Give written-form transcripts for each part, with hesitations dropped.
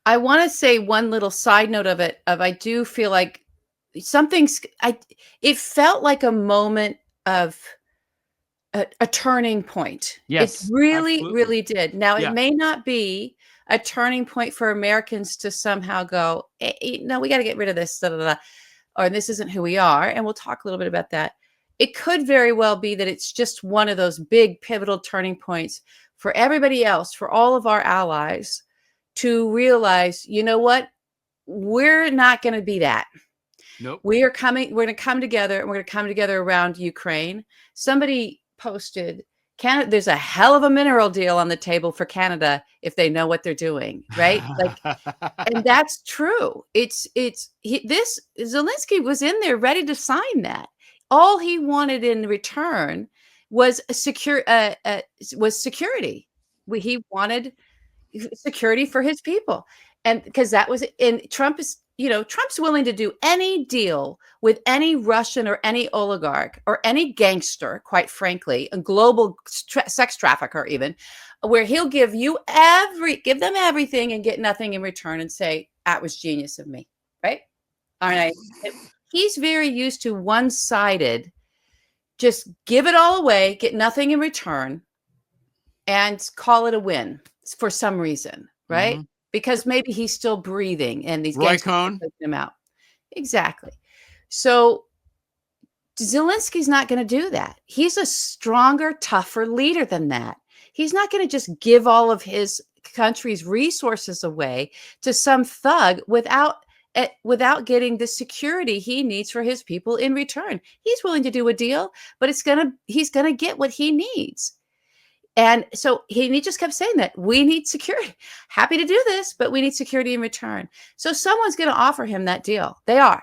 I want to say one little side note of it. Of I do feel like something's. It felt like a moment of a turning point. It Yes, really, absolutely. really did. Now, it Yeah. may not be a turning point for Americans to somehow go, no, we got to get rid of this, da, da, da, or this isn't who we are. And we'll talk a little bit about that. It could very well be that it's just one of those big pivotal turning points for everybody else, for all of our allies to realize, you know what? We're not going to be that. Nope. We're going to come together, and we're going to come together around Ukraine. Somebody posted, Canada, there's a hell of a mineral deal on the table for Canada if they know what they're doing, right? Like, and that's true. This Zelensky was in there ready to sign that. All he wanted in return was security. He wanted security for his people. And because that was, and Trump is, Trump's willing to do any deal with any Russian or any oligarch or any gangster, quite frankly, a global sex trafficker, even, where he'll give them everything and get nothing in return and say, that was genius of me. Right. All right. He's very used to one-sided, just give it all away, get nothing in return, and call it a win for some reason, right? Hmm. Because maybe he's still breathing and these Roy gangsters are Cohn. taking him out. Exactly. So Zelensky's not going to do that. He's a stronger, tougher leader than that. He's not going to just give all of his country's resources away to some thug without getting the security he needs for his people in return. He's willing to do a deal, but he's going to get what he needs. And so he just kept saying that we need security. Happy to do this, but we need security in return. So someone's going to offer him that deal. They are.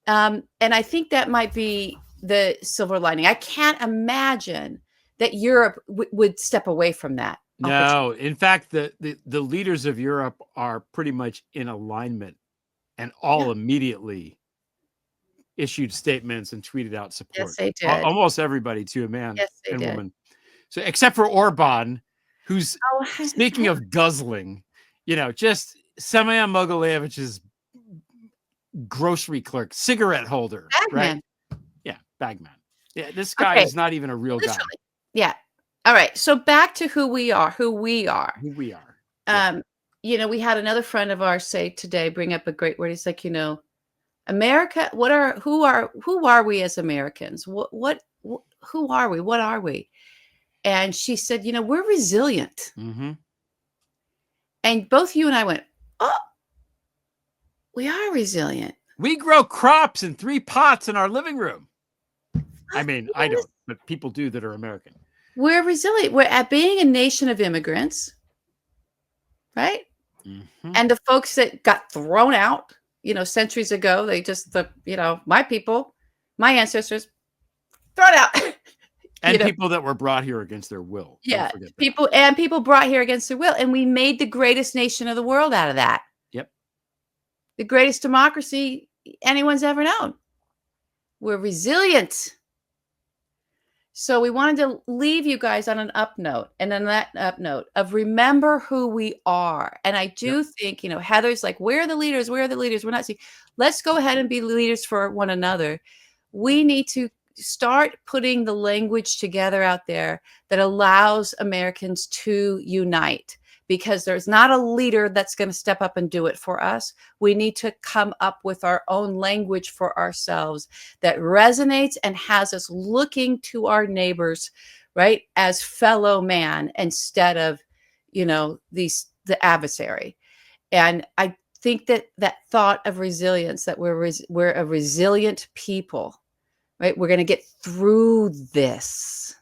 And I think that might be the silver lining. I can't imagine that Europe would step away from that opportunity. No, in fact, the leaders of Europe are pretty much in alignment, and Yeah. all immediately issued statements and tweeted out Yes, support. they did. Almost everybody, to a man Yes, they and did. woman. So, except for Orban, who's, Oh, speaking of guzzling, just Semyon Mogilevich's grocery clerk, cigarette holder, right? Bagman. Yeah, bagman. Yeah, this guy Okay. is not even a real guy. Literally. Yeah. All right. So back to who we are. Who we are. Who we are. Yeah. Um, we had another friend of ours say today, bring up a great word. He's like, America, who are we as Americans? Who are we? What are we? And she said, we're resilient. Mm-hmm. And both you and I went, oh, we are resilient. We grow crops in 3 pots in our living room. I mean, I don't, but people do that are American. We're resilient. We're at being a nation of immigrants, right? Mm-hmm. And the folks that got thrown out, centuries ago, they just, my people, my ancestors, thrown out. And people that were brought here against their will. Yeah, Don't forget that. people brought here against their will, and we made the greatest nation of the world out of that. Yep. The greatest democracy anyone's ever known. We're resilient. So we wanted to leave you guys on an up note, and on that up note of remember who we are. And I do think, Heather's like, where are the leaders? Where are the leaders? We're not seeing. Let's go ahead and be leaders for one another. We need to start putting the language together out there that allows Americans to unite, because there's not a leader that's going to step up and do it for us. We need to come up with our own language for ourselves that resonates and has us looking to our neighbors, right, as fellow man instead of, the adversary. And I think that thought of resilience, that we're a resilient people, right? We're going to get through this.